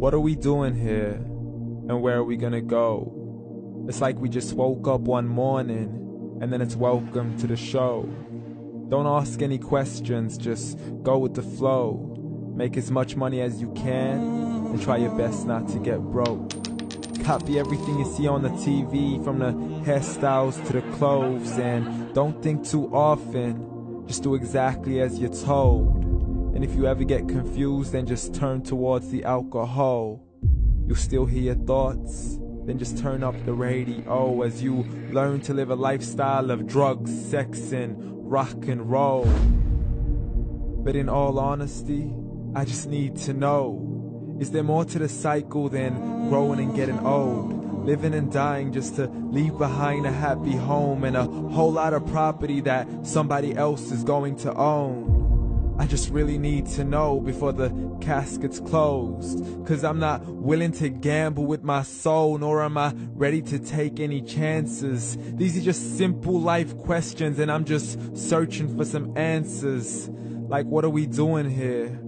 What are we doing here? And where are we gonna go? It's like we just woke up one morning and then it's welcome to the show. Don't ask any questions, just go with the flow. Make as much money as you can and try your best not to get broke. Copy everything you see on the TV, from the hairstyles to the clothes, and don't think too often, just do exactly as you're told. And if you ever get confused, then just turn towards the alcohol. You'll still hear your thoughts, then just turn up the radio as you learn to live a lifestyle of drugs, sex, and rock and roll. But in all honesty, I just need to know, is there more to the cycle than growing and getting old? Living and dying just to leave behind a happy home and a whole lot of property that somebody else is going to own. I just really need to know before the casket's closed, 'cause I'm not willing to gamble with my soul, nor am I ready to take any chances. These are just simple life questions and I'm just searching for some answers. Like, what are we doing here?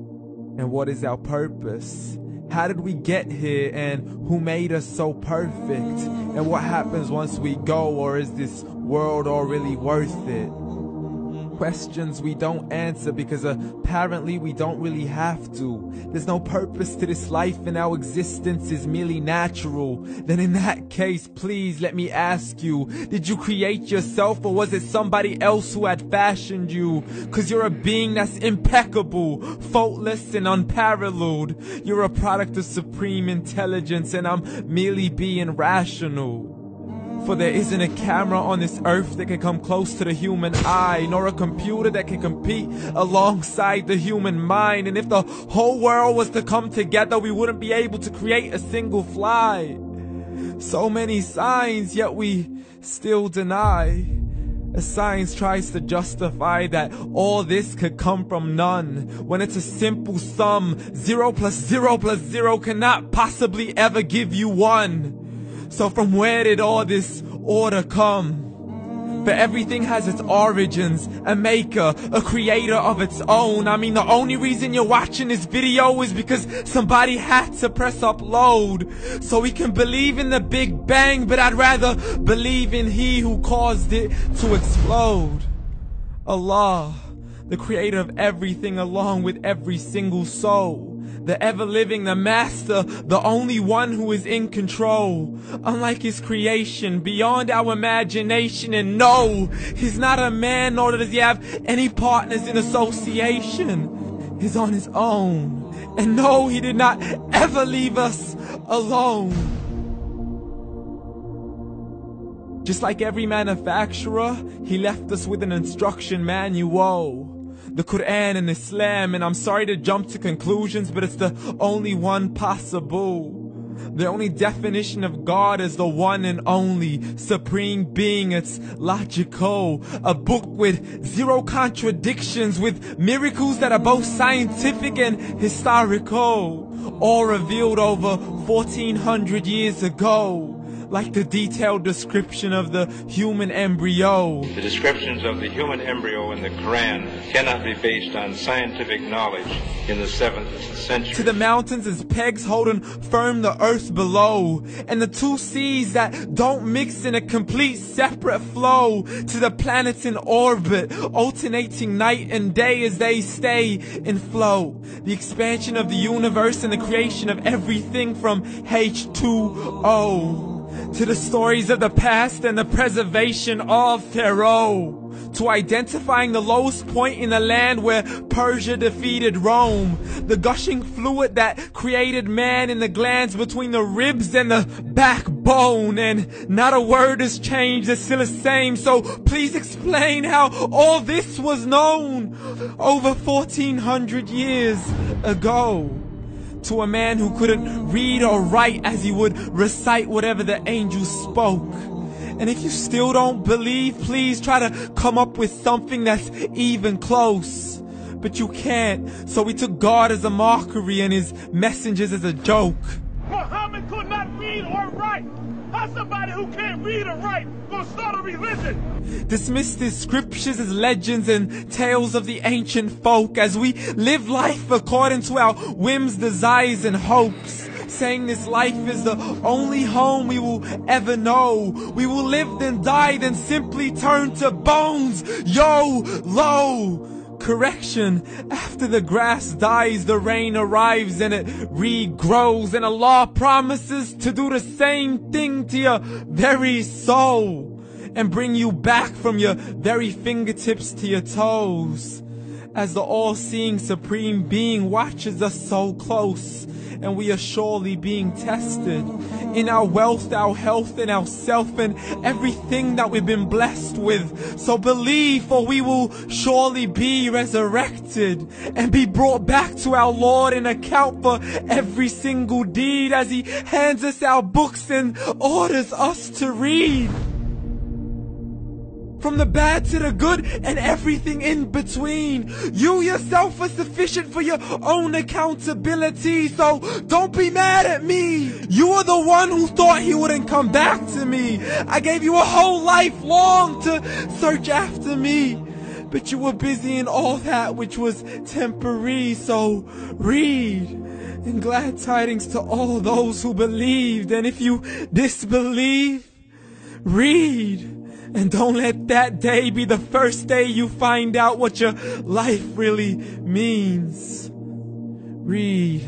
And what is our purpose? How did we get here, and who made us so perfect? And what happens once we go, or is this world all really worth it? Questions we don't answer because apparently we don't really have to. There's no purpose to this life and our existence is merely natural. Then in that case, please let me ask you, did you create yourself, or was it somebody else who had fashioned you? 'Cause you're a being that's impeccable, faultless and unparalleled. You're a product of supreme intelligence and I'm merely being rational. For there isn't a camera on this earth that can come close to the human eye, nor a computer that can compete alongside the human mind. And if the whole world was to come together, we wouldn't be able to create a single fly. So many signs, yet we still deny. As science tries to justify that all this could come from none, when it's a simple sum. 0 plus 0 plus 0 cannot possibly ever give you 1. So from where did all this order come? For everything has its origins, a maker, a creator of its own. I mean, the only reason you're watching this video is because somebody had to press upload. So we can believe in the Big Bang, but I'd rather believe in He who caused it to explode. Allah, the creator of everything along with every single soul. The ever-living, the master, the only one who is in control. Unlike his creation, beyond our imagination. And no, he's not a man, nor does he have any partners in association. He's on his own. And no, he did not ever leave us alone. Just like every manufacturer, he left us with an instruction manual. The Quran and Islam, and I'm sorry to jump to conclusions, but it's the only one possible. The only definition of God is the one and only supreme being. It's logical, a book with 0 contradictions, with miracles that are both scientific and historical, all revealed over 1400 years ago. Like the detailed description of the human embryo. The descriptions of the human embryo in the Quran cannot be based on scientific knowledge in the 7th century. To the mountains as pegs holding firm the earth below, and the 2 seas that don't mix in a complete separate flow. To the planets in orbit, alternating night and day as they stay in flow. The expansion of the universe and the creation of everything from H2O. To the stories of the past and the preservation of Pharaoh. To identifying the lowest point in the land where Persia defeated Rome. The gushing fluid that created man in the glands between the ribs and the backbone. And not a word has changed, it's still the same. So please explain how all this was known over 1400 years ago. To a man who couldn't read or write, as he would recite whatever the angels spoke. And if you still don't believe, please try to come up with something that's even close. But you can't, so we took God as a mockery and his messengers as a joke. Muhammad could not read or write. How's somebody who can't read or write gonna start a religion? Dismissed his scriptures as legends and tales of the ancient folk, as we live life according to our whims, desires, and hopes. saying this life is the only home we will ever know. We will live then die, then simply turn to bones. YOLO! Correction, after the grass dies, the rain arrives and it regrows, and Allah promises to do the same thing to your very soul and bring you back from your very fingertips to your toes, as the all-seeing supreme being watches us so close, and we are surely being tested in our wealth, our health, and our self, and everything that we've been blessed with. So believe, for we will surely be resurrected and be brought back to our Lord and account for every single deed, as He hands us our books and orders us to read. From the bad to the good and everything in between. You yourself are sufficient for your own accountability, so don't be mad at me. You are the one who thought He wouldn't come back to me. I gave you a whole life long to search after me, but you were busy in all that which was temporary. So read, and glad tidings to all those who believed. And if you disbelieve, read. And don't let that day be the first day you find out what your life really means. Read.